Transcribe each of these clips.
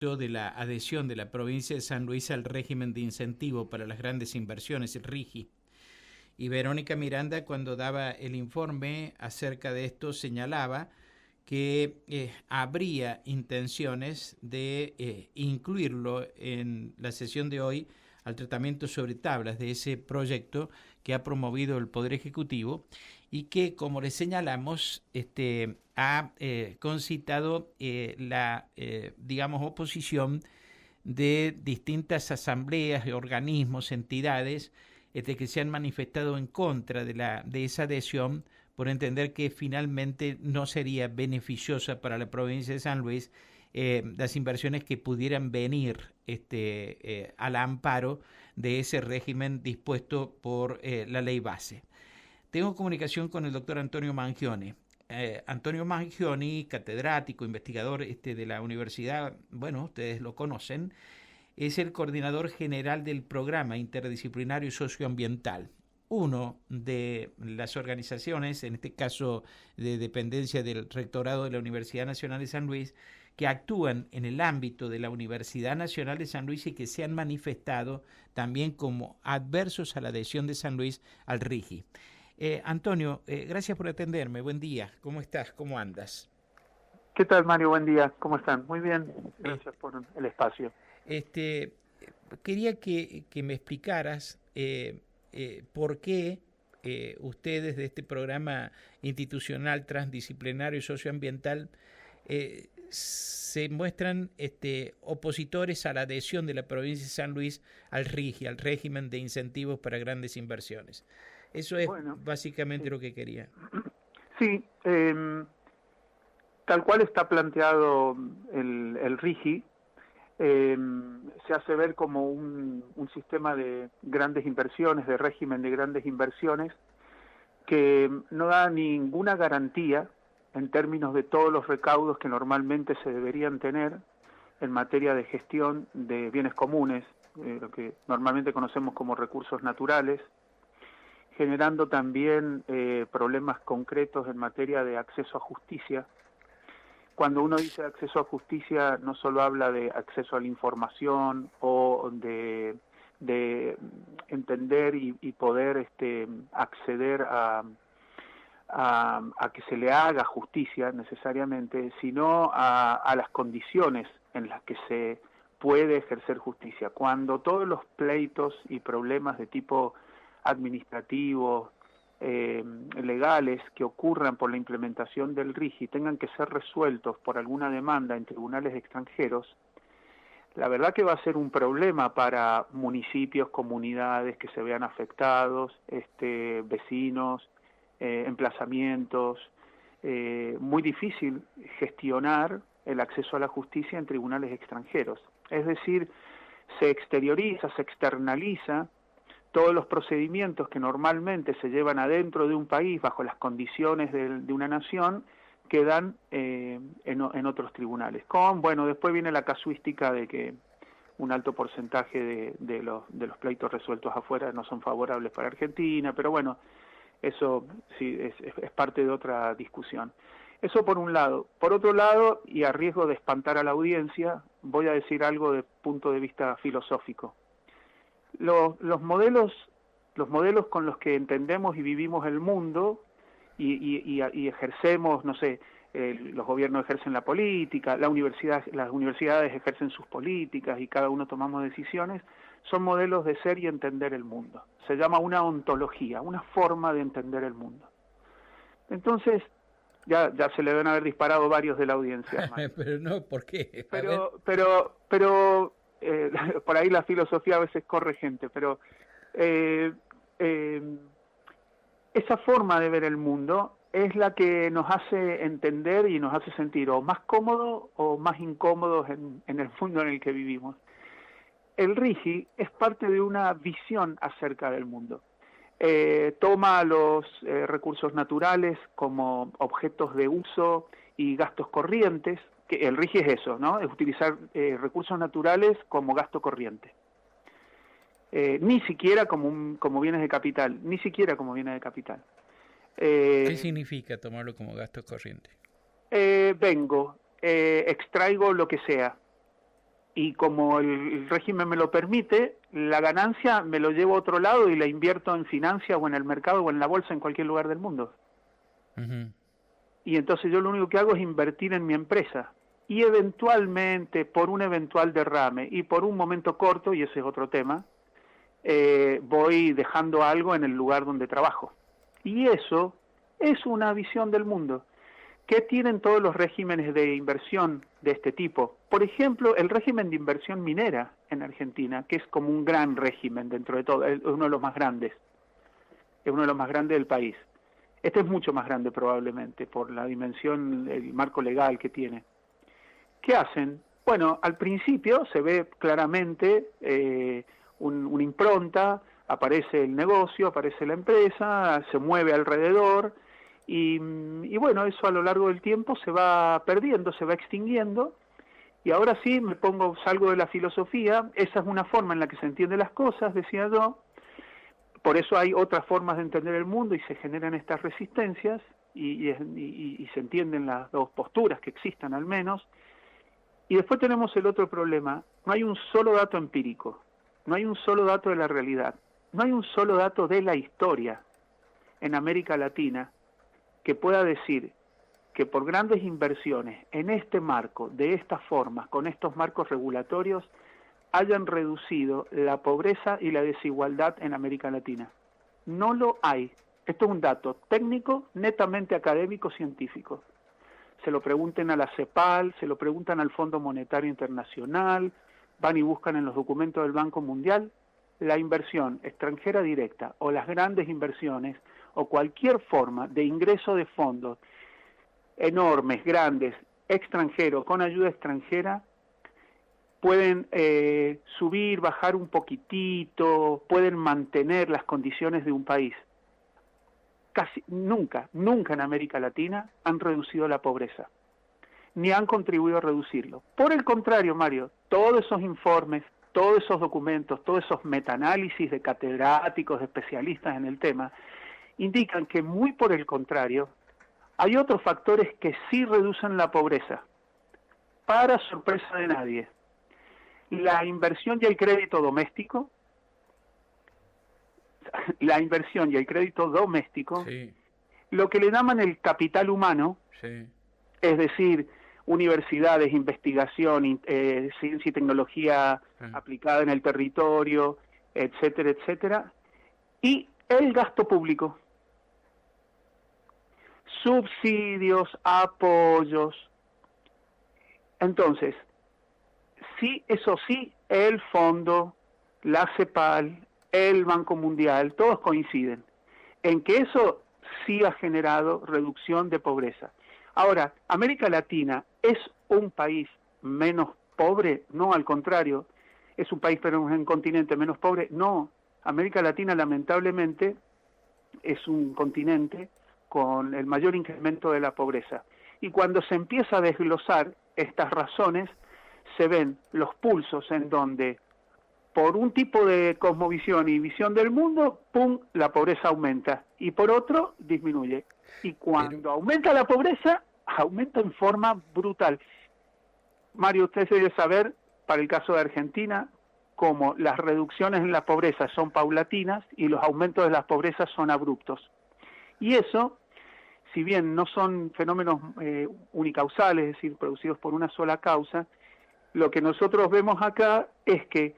de la adhesión de la provincia de San Luis al régimen de incentivo para las grandes inversiones, el RIGI. Y Verónica Miranda, cuando daba el informe acerca de esto, señalaba que habría intenciones de incluirlo en la sesión de hoy al tratamiento sobre tablas de ese proyecto que ha promovido el Poder Ejecutivo y que, como le señalamos, ha concitado la, digamos, oposición de distintas asambleas, organismos, entidades que se han manifestado en contra de esa adhesión por entender que finalmente no sería beneficiosa para la provincia de San Luis las inversiones que pudieran venir al amparo de ese régimen dispuesto por la ley base. Tengo comunicación con el doctor Antonio Mangione. Antonio Mangione, catedrático, investigador de la universidad, bueno, ustedes lo conocen, es el coordinador general del programa interdisciplinario socioambiental. Uno de las organizaciones, en este caso de dependencia del rectorado de la Universidad Nacional de San Luis, que actúan en el ámbito de la Universidad Nacional de San Luis y que se han manifestado también como adversos a la adhesión de San Luis al RIGI. Antonio, gracias por atenderme. Buen día. ¿Cómo estás? ¿Cómo andas? ¿Qué tal, Mario? Buen día. ¿Cómo están? Muy bien. Gracias por el espacio. Quería que me explicaras por qué ustedes de este programa institucional transdisciplinario y socioambiental se muestran opositores a la adhesión de la provincia de San Luis al RIGI, al régimen de incentivos para grandes inversiones. Eso es básicamente lo que quería. Sí, tal cual está planteado el RIGI, se hace ver como un sistema de grandes inversiones, de régimen de grandes inversiones, que no da ninguna garantía en términos de todos los recaudos que normalmente se deberían tener en materia de gestión de bienes comunes, lo que normalmente conocemos como recursos naturales, generando también problemas concretos en materia de acceso a justicia. Cuando uno dice acceso a justicia, no solo habla de acceso a la información o de entender y poder acceder a que se le haga justicia necesariamente, sino a las condiciones en las que se puede ejercer justicia. Cuando todos los pleitos y problemas de tipo administrativos, legales que ocurran por la implementación del RIGI tengan que ser resueltos por alguna demanda en tribunales extranjeros, la verdad que va a ser un problema para municipios, comunidades que se vean afectados, vecinos, emplazamientos, muy difícil gestionar el acceso a la justicia en tribunales extranjeros. Es decir, se exterioriza, se externaliza todos los procedimientos que normalmente se llevan adentro de un país bajo las condiciones de una nación quedan en otros tribunales. Después viene la casuística de que un alto porcentaje de los pleitos resueltos afuera no son favorables para Argentina, pero bueno, eso sí es parte de otra discusión. Eso por un lado. Por otro lado, y a riesgo de espantar a la audiencia, voy a decir algo de punto de vista filosófico. Los modelos con los que entendemos y vivimos el mundo y ejercemos, no sé, los gobiernos ejercen la política, las universidades ejercen sus políticas y cada uno tomamos decisiones, son modelos de ser y entender el mundo. Se llama una ontología, una forma de entender el mundo. Entonces, ya se le deben haber disparado varios de la audiencia. Pero no, ¿por qué? Pero por ahí la filosofía a veces corre gente, pero esa forma de ver el mundo es la que nos hace entender y nos hace sentir o más cómodos o más incómodos en el mundo en el que vivimos. El RIGI es parte de una visión acerca del mundo. Toma los recursos naturales como objetos de uso y gastos corrientes, que el RIGI es eso, ¿no? Es utilizar recursos naturales como gasto corriente. Ni siquiera como bienes de capital, ni siquiera como bienes de capital. ¿Qué significa tomarlo como gasto corriente? Extraigo lo que sea. y como el régimen me lo permite, la ganancia me lo llevo a otro lado y la invierto en finanzas o en el mercado o en la bolsa en cualquier lugar del mundo. Y entonces yo lo único que hago es invertir en mi empresa. Y eventualmente, por un eventual derrame y por un momento corto, y ese es otro tema, voy dejando algo en el lugar donde trabajo. Y eso es una visión del mundo. ¿Qué tienen todos los regímenes de inversión de este tipo? Por ejemplo, el régimen de inversión minera en Argentina, que es como un gran régimen dentro de todo, es uno de los más grandes, es uno de los más grandes del país. Este es mucho más grande probablemente por la dimensión, el marco legal que tiene. ¿Qué hacen? Bueno, al principio se ve claramente una impronta, aparece el negocio, aparece la empresa, se mueve alrededor y bueno, eso a lo largo del tiempo se va perdiendo, se va extinguiendo y ahora sí salgo de la filosofía, esa es una forma en la que se entienden las cosas, decía yo, por eso hay otras formas de entender el mundo y se generan estas resistencias y se entienden las dos posturas que existan al menos. Y después tenemos el otro problema, no hay un solo dato empírico, no hay un solo dato de la realidad, no hay un solo dato de la historia en América Latina que pueda decir que por grandes inversiones en este marco, de esta forma, con estos marcos regulatorios, hayan reducido la pobreza y la desigualdad en América Latina. No lo hay. Esto es un dato técnico, netamente académico, científico. Se lo pregunten a la CEPAL, se lo preguntan al Fondo Monetario Internacional, van y buscan en los documentos del Banco Mundial, la inversión extranjera directa o las grandes inversiones o cualquier forma de ingreso de fondos enormes, grandes, extranjeros, con ayuda extranjera, pueden subir, bajar un poquitito, pueden mantener las condiciones de un país. Casi nunca en América Latina han reducido la pobreza, ni han contribuido a reducirlo. Por el contrario, Mario, todos esos informes, todos esos documentos, todos esos metaanálisis de catedráticos, de especialistas en el tema, indican que muy por el contrario, hay otros factores que sí reducen la pobreza, para sorpresa de nadie. La inversión y el crédito doméstico, Sí. Lo que le llaman el capital humano, Sí. es decir, universidades, investigación, ciencia y tecnología aplicada en el territorio, etcétera, etcétera, y el gasto público, subsidios, apoyos. Entonces, sí, eso sí, el fondo, la CEPAL, el Banco Mundial, todos coinciden en que eso sí ha generado reducción de pobreza. Ahora, ¿América Latina es un país menos pobre? No, al contrario, es un país, pero es un continente menos pobre. No, América Latina lamentablemente es un continente con el mayor incremento de la pobreza. Y cuando se empieza a desglosar estas razones, se ven los pulsos en donde por un tipo de cosmovisión y visión del mundo, ¡pum!, la pobreza aumenta, y por otro, disminuye. Y cuando aumenta la pobreza, aumenta en forma brutal. Mario, usted debe saber, para el caso de Argentina, cómo las reducciones en la pobreza son paulatinas y los aumentos de las pobrezas son abruptos. Y eso, si bien no son fenómenos unicausales, es decir, producidos por una sola causa, lo que nosotros vemos acá es que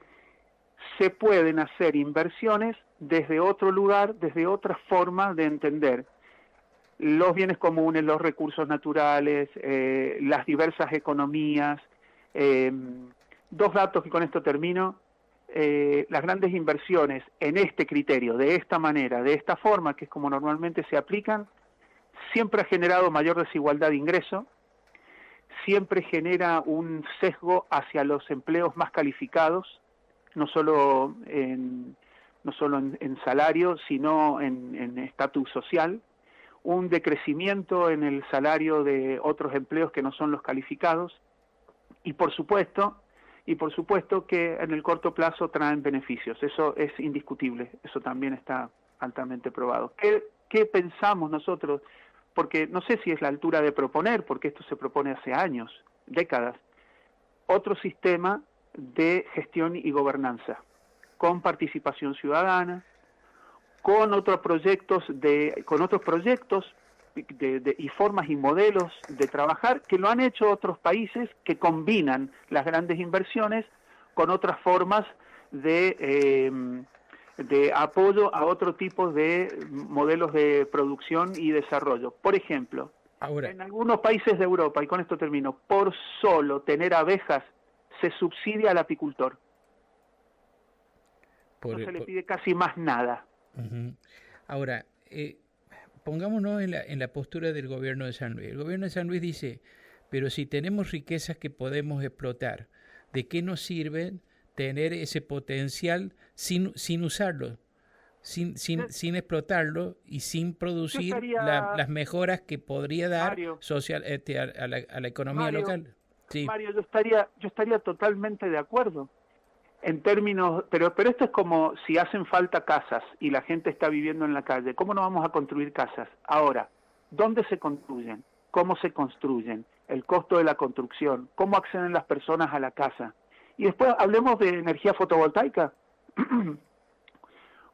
se pueden hacer inversiones desde otro lugar, desde otra forma de entender los bienes comunes, los recursos naturales, las diversas economías. Dos datos y con esto termino. Las grandes inversiones en este criterio, de esta manera, de esta forma, que es como normalmente se aplican, siempre ha generado mayor desigualdad de ingreso, siempre genera un sesgo hacia los empleos más calificados, no solo en salario, sino en estatus social, un decrecimiento en el salario de otros empleos que no son los calificados, y por supuesto que en el corto plazo traen beneficios. Eso es indiscutible, eso también está altamente probado. ¿Qué pensamos nosotros? Porque no sé si es la altura de proponer, porque esto se propone hace años, décadas, otro sistema de gestión y gobernanza, con participación ciudadana, con otros proyectos y formas y modelos de trabajar que lo han hecho otros países que combinan las grandes inversiones con otras formas de apoyo a otro tipo de modelos de producción y desarrollo. Por ejemplo, en algunos países de Europa, y con esto termino, por solo tener abejas se subsidia al apicultor. No se le pide casi más nada. Ahora, pongámonos en la postura del gobierno de San Luis. El gobierno de San Luis dice, pero si tenemos riquezas que podemos explotar, ¿de qué nos sirve tener ese potencial sin usarlo, sin explotarlo y sin producir las mejoras que podría dar Mario, social a la economía local? Sí. Mario, yo estaría totalmente de acuerdo. En términos, pero esto es como si hacen falta casas y la gente está viviendo en la calle. ¿Cómo no vamos a construir casas? Ahora, ¿dónde se construyen? ¿Cómo se construyen? El costo de la construcción. ¿Cómo acceden las personas a la casa? Y después hablemos de energía fotovoltaica.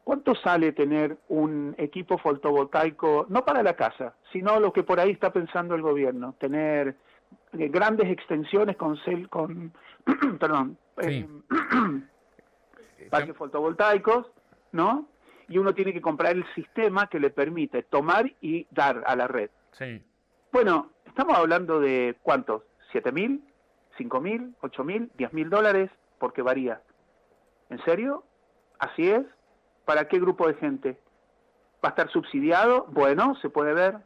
¿Cuánto sale tener un equipo fotovoltaico, no para la casa, sino lo que por ahí está pensando el gobierno? Tener grandes extensiones parques fotovoltaicos, ¿no? Y uno tiene que comprar el sistema que le permite tomar y dar a la red. Sí. Bueno, estamos hablando de ¿cuántos? ¿7.000? ¿5.000? ¿8.000? $10.000, porque varía. ¿En serio? ¿Así es? ¿Para qué grupo de gente? ¿Va a estar subsidiado? Bueno, se puede ver.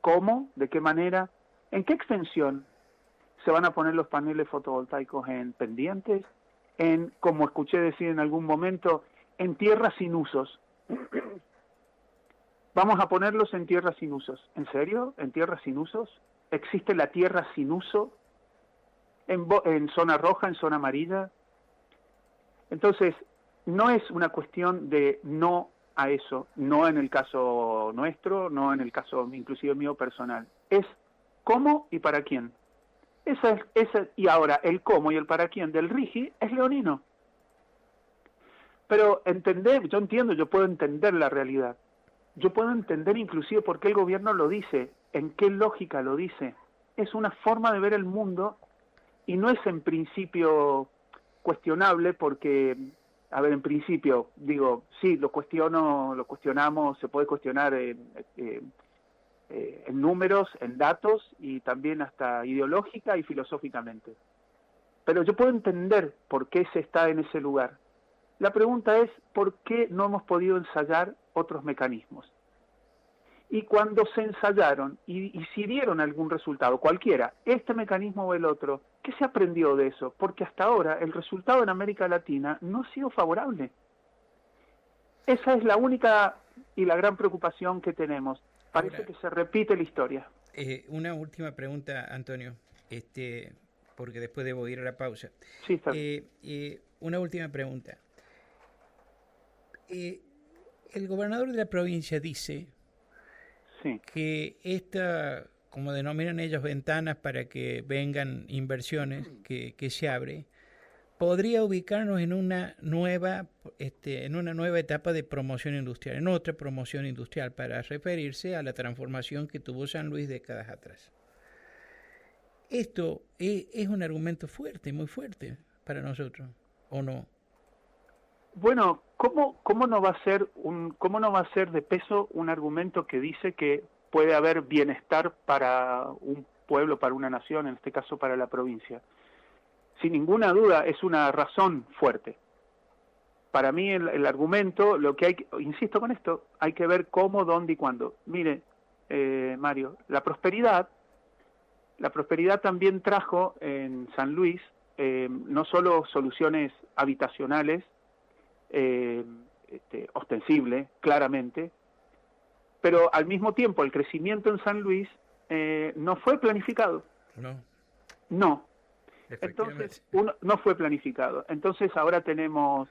¿Cómo? ¿De qué manera? ¿En qué extensión se van a poner los paneles fotovoltaicos? ¿En pendientes? En, como escuché decir en algún momento, en tierras sin usos. Vamos a ponerlos en tierras sin usos. ¿En serio? ¿En tierras sin usos? ¿Existe la tierra sin uso? ¿En zona roja, en zona amarilla? Entonces, no es una cuestión de no a eso, no en el caso nuestro, no en el caso inclusive mío personal. Es cómo y para quién. Y ahora, el cómo y el para quién del RIGI es leonino. Pero yo puedo entender la realidad. Yo puedo entender inclusive por qué el gobierno lo dice, en qué lógica lo dice. Es una forma de ver el mundo y no es en principio cuestionable porque, a ver, en principio, digo, sí, lo cuestionamos, se puede cuestionar en números, en datos y también hasta ideológica y filosóficamente. Pero yo puedo entender por qué se está en ese lugar. La pregunta es, ¿por qué no hemos podido ensayar otros mecanismos? Y cuando se ensayaron y si dieron algún resultado, cualquiera, este mecanismo o el otro, ¿qué se aprendió de eso? Porque hasta ahora el resultado en América Latina no ha sido favorable. Esa es la única y la gran preocupación que tenemos. Parece ahora, que se repite la historia. Una última pregunta, Antonio, porque después debo ir a la pausa. Sí, está bien. Una última pregunta. El gobernador de la provincia dice que esta, como denominan ellos, ventanas para que vengan inversiones que se abre, podría ubicarnos en una nueva etapa de promoción industrial, en otra promoción industrial, para referirse a la transformación que tuvo San Luis décadas atrás. Esto es un argumento fuerte, muy fuerte para nosotros, ¿o no? Bueno, ¿cómo no va a ser de peso un argumento que dice que puede haber bienestar para un pueblo, para una nación, en este caso para la provincia? Sin ninguna duda es una razón fuerte. Para mí el argumento, insisto con esto, hay que ver cómo, dónde y cuándo. Mire, Mario, la prosperidad también trajo en San Luis no solo soluciones habitacionales, ostensible, claramente, pero al mismo tiempo el crecimiento en San Luis no fue planificado. No. Entonces, no fue planificado. Entonces ahora tenemos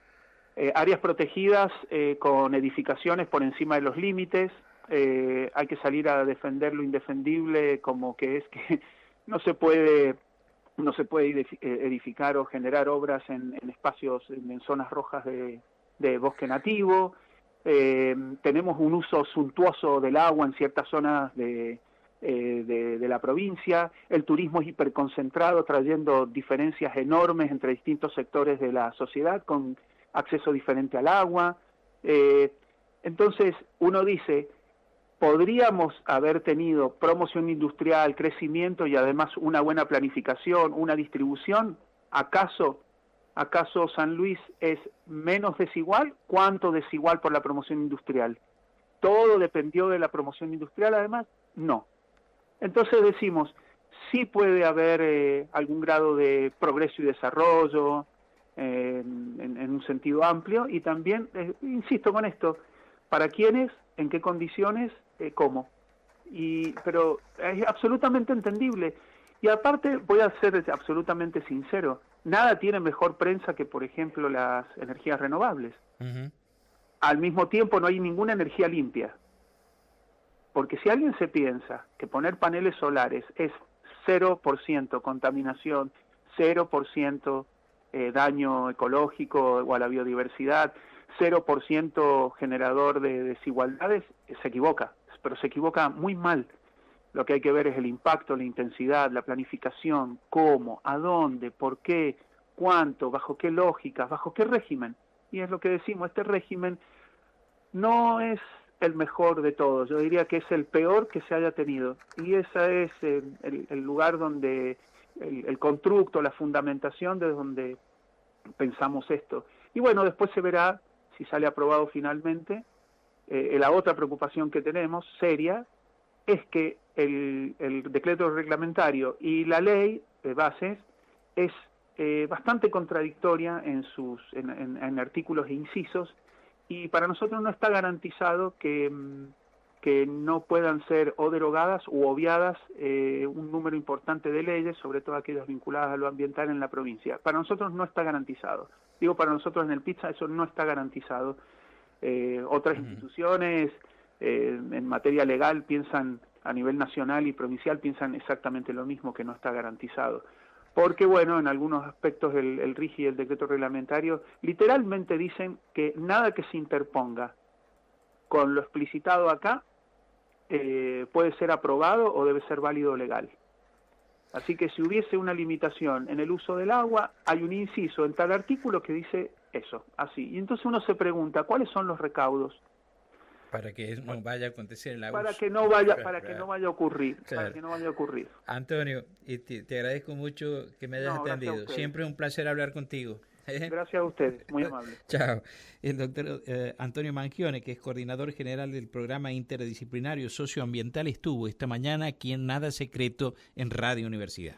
áreas protegidas con edificaciones por encima de los límites. Hay que salir a defender lo indefendible, como que es que no se puede no se puede edificar o generar obras en espacios, en zonas rojas de bosque nativo. Tenemos un uso suntuoso del agua en ciertas zonas de la provincia. El turismo es hiperconcentrado, trayendo diferencias enormes entre distintos sectores de la sociedad con acceso diferente al agua. Entonces uno dice, podríamos haber tenido promoción industrial, crecimiento y además una buena planificación, una distribución. ¿Acaso San Luis es menos desigual? ¿Cuánto desigual por la promoción industrial? ¿Todo dependió de la promoción industrial además? No. Entonces decimos, sí puede haber algún grado de progreso y desarrollo en un sentido amplio, y también, insisto con esto, ¿para quiénes? ¿En qué condiciones? ¿Cómo? Pero es absolutamente entendible. Y aparte, voy a ser absolutamente sincero, nada tiene mejor prensa que, por ejemplo, las energías renovables. Uh-huh. Al mismo tiempo, no hay ninguna energía limpia. Porque si alguien se piensa que poner paneles solares es 0% contaminación, 0% daño ecológico o a la biodiversidad, 0% generador de desigualdades, se equivoca, pero se equivoca muy mal. Lo que hay que ver es el impacto, la intensidad, la planificación, cómo, a dónde, por qué, cuánto, bajo qué lógicas, bajo qué régimen. Y es lo que decimos, este régimen no es el mejor de todos, yo diría que es el peor que se haya tenido. Y ese es el lugar donde, el constructo, la fundamentación de donde pensamos esto. Y bueno, después se verá si sale aprobado finalmente. La otra preocupación que tenemos, seria, es que el decreto reglamentario y la ley de bases es bastante contradictoria en artículos e incisos, y para nosotros no está garantizado que no puedan ser o derogadas u obviadas un número importante de leyes, sobre todo aquellas vinculadas a lo ambiental en la provincia. Para nosotros no está garantizado. Digo, para nosotros en el PITSA eso no está garantizado. Otras instituciones en materia legal piensan, a nivel nacional y provincial, piensan exactamente lo mismo, que no está garantizado. Porque, bueno, en algunos aspectos el RIGI y el decreto reglamentario literalmente dicen que nada que se interponga con lo explicitado acá puede ser aprobado o debe ser válido o legal. Así que si hubiese una limitación en el uso del agua, hay un inciso en tal artículo que dice eso, así. Y entonces uno se pregunta, ¿cuáles son los recaudos? Para que no vaya a acontecer el abuso. Para que no vaya a ocurrir. Claro. Para que no vaya a ocurrir. Antonio, te agradezco mucho que me hayas atendido. Siempre es un placer hablar contigo. Gracias a ustedes, muy amable. Chao. El doctor Antonio Mangione, que es coordinador general del programa interdisciplinario socioambiental, estuvo esta mañana aquí en Nada Secreto en Radio Universidad.